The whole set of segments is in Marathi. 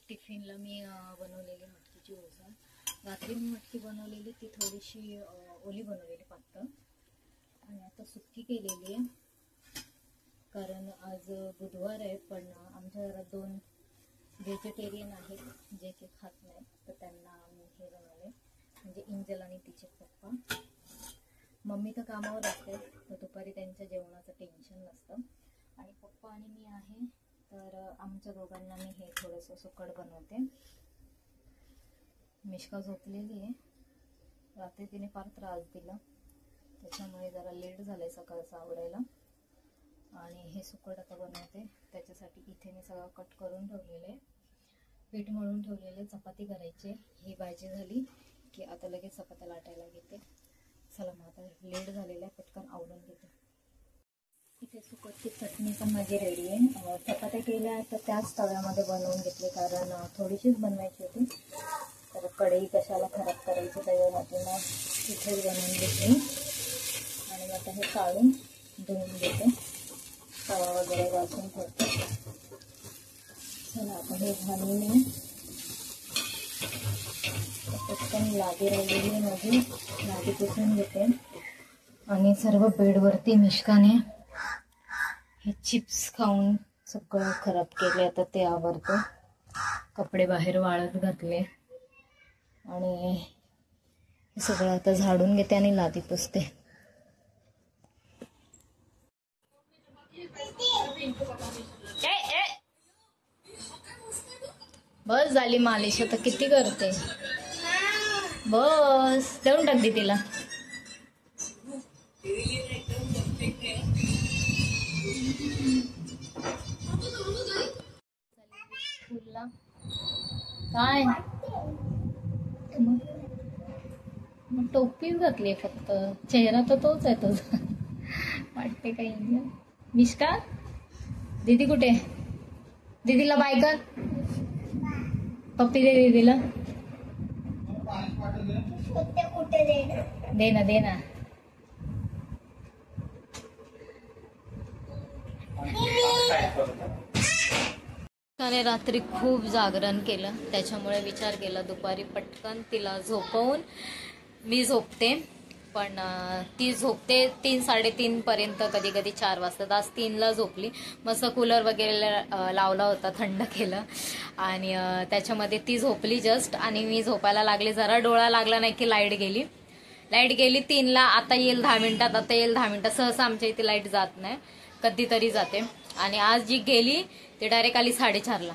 टिफिनला मी बनवलेली मटकीची उसळ. रात्री मी मटकी बनवलेली ती थोडीशी ओली बनवलेली पातळ, आणि आता सुक्की केलेली आहे. कारण आज बुधवार आहे, पण आमच्या घरात 2 व्हेजिटेरियन आहेत जे की खात नाहीत, तर त्यांना आम्ही हे बनवले, म्हणजे इंजल आणि तिचे पप्पा. मम्मी तर कामावर असते, तर दुपारी त्यांच्या जेवणाचं टेन्शन नसतं, आणि पप्पा आणि मी आहे, तर आमच्या दोघांना मी हे थोडंसं सुकट बनवते. मिष्का झोपलेली आहे, रात्री तिने फार त्रास दिला, त्याच्यामुळे जरा लेट झालंय सकाळचं आवडायला. आणि हे सुकट आता बनवते. त्याच्यासाठी इथे मी सगळं कट करून ठेवलेलं आहे, पीठ मळून ठेवलेले, चपाती करायची. ही भाजी झाली की आता लगेच चपात्या लाटायला घेते. चला मग आता लेट झालेला आहे, पटकन आवरून घेते. इथे सुकटची चटणी पण माझी रेडी आहे. चपात्या केल्या तर त्याच तव्यामध्ये बनवून घेतले, कारण थोडीशीच बनवायची होती, तर कढई कशाला खराब करायची, त्याच्यासाठी मग इथेच बनवून घेतली. आणि आता हे काढून धुवून घेते, तवा वगैरे घासून ठेवते. चला आता हे झालेली पटकन लादी राहिलेली माझी लादी पुसून घेते. आणि सर्व बेडवरती मिष्काने हे चिप्स खाऊन सगळं खराब केले, आता ते आवरतो. कपडे बाहेर वाळत घातले, आणि हे सगळं आता झाडून घेते आणि लादी पुसते. बस झाली मालिश, आता किती करते, बस देऊन टाकते तिला. स्कूलला काय मग टोपीच घातली फक्त, चेहरा तर तोच आहे तुझा. वाटते काही नाही. मिष्का दीदी कुठे, दीदीला बाय कर, पप्पी दे दीदीला. दे ना दे ना. त्याने रात्री खूप जागरण केलं, त्याच्यामुळे विचार केला दुपारी पटकन तिला झोपवून मी झोपते. पण ती झोपते 3-3:30 पर्यंत, कधी कधी 4 वाजता. आज 3ला झोपली. मस्त कूलर वगैरे लावला होता, थंड केलं, आणि त्याच्यामध्ये ती झोपली जस्ट. आणि मी झोपायला लागले, जरा डोळा लागला नाही की लाईट गेली. 3ला. आता येईल 10 मिनिटात, आता येईल 10 मिनिटात. सहसा आमच्या इथे लाईट जात नाही, कधीतरी जाते. आणि आज जी गेली ती डायरेक्ट आली 4:30ला.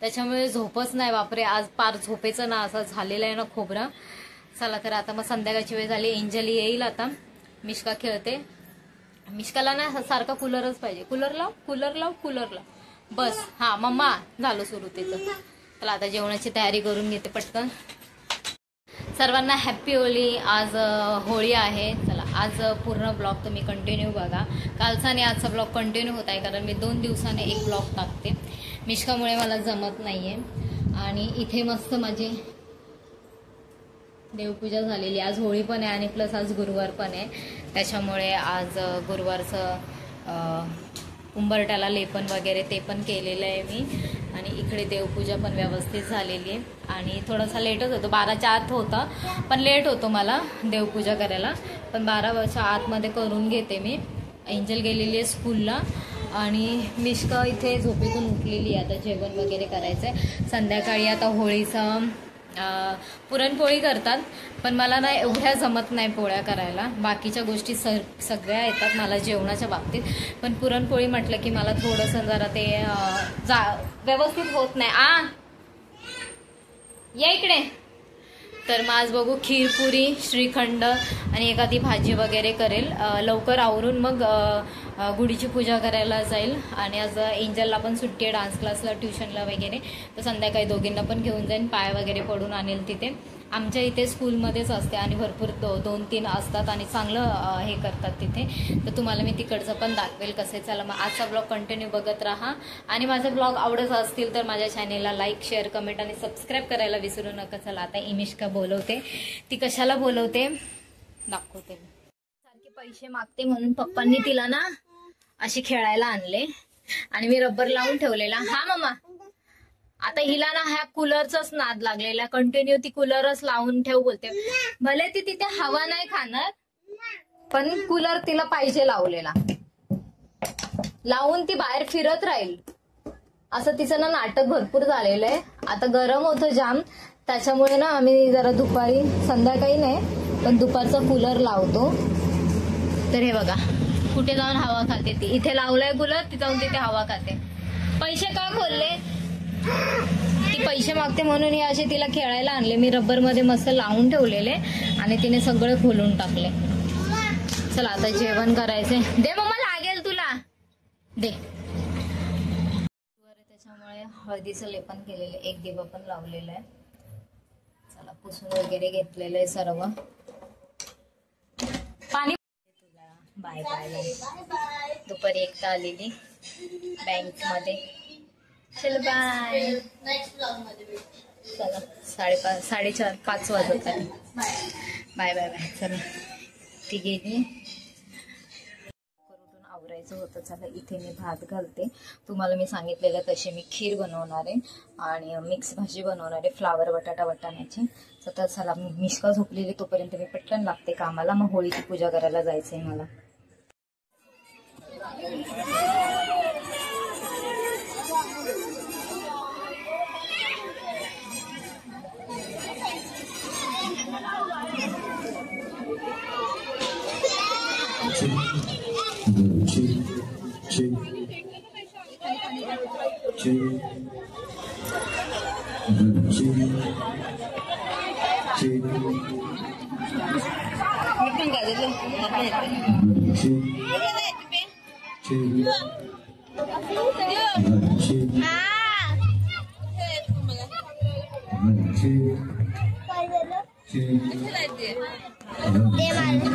त्याच्यामुळे झोपच नाही. बापरे, आज पार झोपेचं ना असं झालेलं आहे ना खोबरं. चला तर आता मग संध्याकाळची वेळ झाली, एंजल येईल आता. मिष्का खेळते. मिष्काला ना सारखा कूलरच पाहिजे, कूलर लाव कूलर लाव कूलर लाव, बस. हा मम्मा, झालं सुरू तिचं. चला आता जेवणाची तयारी करून घेते पटकन. सर्वांना हॅप्पी होळी. आज होळी आहे. चला आज पूर्ण ब्लॉग तुम्ही कंटिन्यू बघा. कालचा आणि आजचा ब्लॉग कंटिन्यू होत आहे, कारण मी 2 दिवसाने एक ब्लॉग टाकते. मिष्कामुळे मला जमत नाहीये. आणि इथे मस्त माझी देवपूजा झालेली. आज होळी पण आहे आणि प्लस आज गुरुवार पण आहे, त्याच्यामुळे आज गुरुवारचं उंबरट्याला लेपन वगैरे ते पण केलेलं आहे मी. आणि इकडे देवपूजा पण व्यवस्थित झालेली आहे. आणि थोडासा लेटच होतो, 12च्या आत होता, पण लेट होतो मला देवपूजा करायला. पण 12च्या आतमध्ये करून घेते मी. एंजल गेलेली आहे स्कूलला, आणि मिष्का इथे झोपेतून उठलेली आहे. आता जेवण वगैरे करायचं आहे. संध्याकाळी आता होळीचं पुरणपोळी करतात, पण मला ना एवढ्या जमत नाही पोळ्या करायला. बाकीच्या गोष्टी सगळ्या येतात मला जेवणाच्या बाबतीत, पण पुरणपोळी म्हटलं की मला थोडंसं जरा ते व्यवस्थित होत नाही. या इकडे. तर मग आज बघू, खीरपुरी, श्रीखंड आणि एखादी भाजी वगैरे करेल. लवकर आवरून मग गुढीची पूजा करायला जाईल. आणि आज एंजलला पण सुट्टी आहे, डान्स क्लासला, ट्युशनला वगैरे, तर संध्याकाळी दोघींना पण घेऊन जाईन. पाय वगैरे पडून आणेल तिथे. आमच्या इथे स्कूलमध्येच असते आणि भरपूर 2-3 असतात आणि चांगलं हे करतात तिथे, तर तुम्हाला मी तिकडचं पण दाखवेल कसं. चला मग आजचा ब्लॉग कंटिन्यू बघत राहा. आणि माझे ब्लॉग आवडत असतील तर माझ्या चॅनेलला लाईक, शेअर, कमेंट आणि सबस्क्राईब करायला विसरू नका. चला आता इमिष्का बोलवते. ती कशाला बोलवते दाखवते. सारखे पैसे मागते म्हणून पप्पांनी तिला ना अशी खेळायला आणले, आणि मी रबर लावून ठेवलेला. हा मम्मा, आता हिला ना ह्या कूलरचाच नाद लागलेला, कंटिन्यू ती कूलरच लावून ठेव बोलते. भले ती तिथे हवा नाही खाणार, पण कूलर तिला पाहिजे लावलेला. लावून ती बाहेर फिरत राहील, असं तिचं ना नाटक भरपूर झालेलं आहे. आता गरम होतं जाम, त्याच्यामुळे ना आम्ही जरा दुपारी, संध्याकाळी नाही पण दुपारचा कूलर लावतो. तर हे बघा कुठे जाऊन हवा खाते ती. इथे लावलाय कूलर, ती जाऊन तिथे हवा खाते. पैसे का खोलले? ती पैसे मागते म्हणून हे असे तिला खेळायला आणले. मी रबर मध्ये मस्त लावून ठेवलेले आणि तिने सगळे खोलून टाकले. चला आता जेवण करायचंय. दे मम्मा, लागेल तुला, दे. त्याच्यामुळे हळदीचं लेपन केलेलं, एक दिवा पण लावलेला आहे. चला पुसून वगैरे घेतलेलं आहे सर्व. पाणी तुला बाय बाय. दुपारी एकटा आलेली बँक मध्ये. चल बाय. चला 5:30 4:30 5 वाजत आले. Bye bye bye. चला ती गेली. आवरायचं होतं. चला इथे मी भात घालते. तुम्हाला मी सांगितलेलं तशी मी खीर बनवणार आहे आणि मिक्स भाजी बनवणार आहे, फ्लावर बटाटा वाटाण्याची. तर चला मिश्का झोपलेली तोपर्यंत मी पटकन लागते कामाला. मग होळीची पूजा करायला जायचंय मला.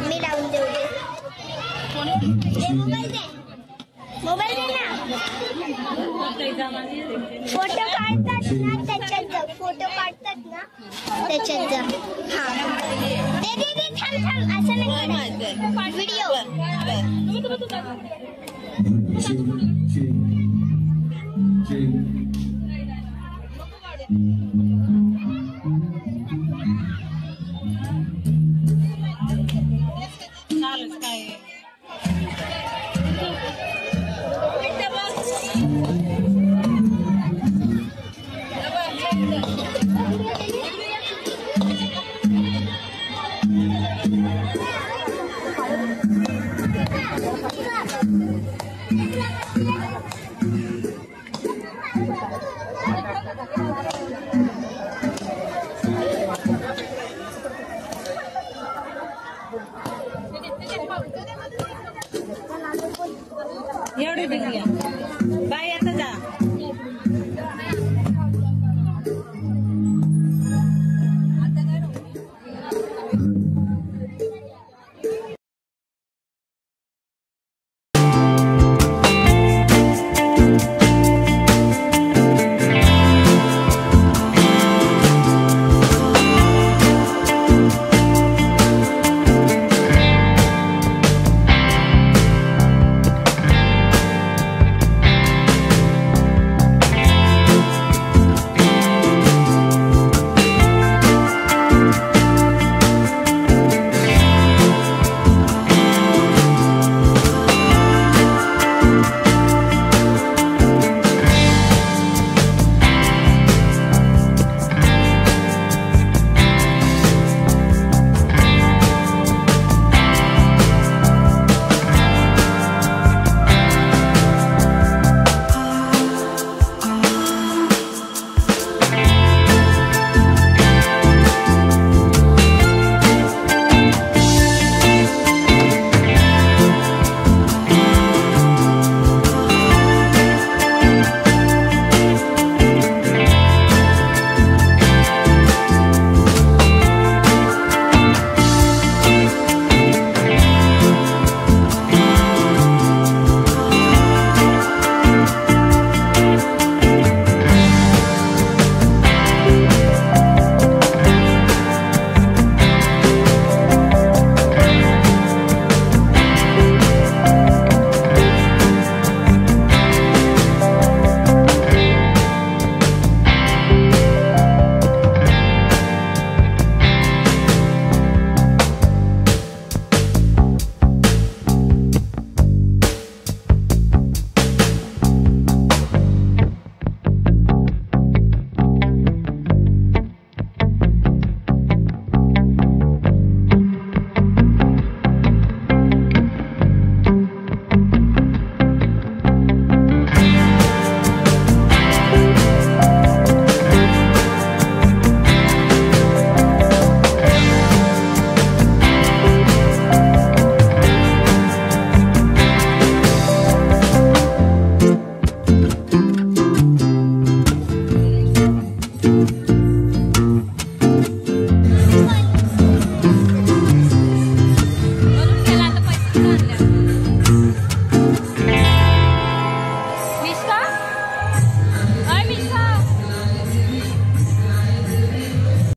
मी लावून देऊ. मोबाईल दे ना. फोटो काढतात ना त्याच्यात जा. फोटो काढतात ना त्याच्यात जा. हा दे दे दे. थांब थांब, असं नाही व्हिडिओ. एवढे बाय.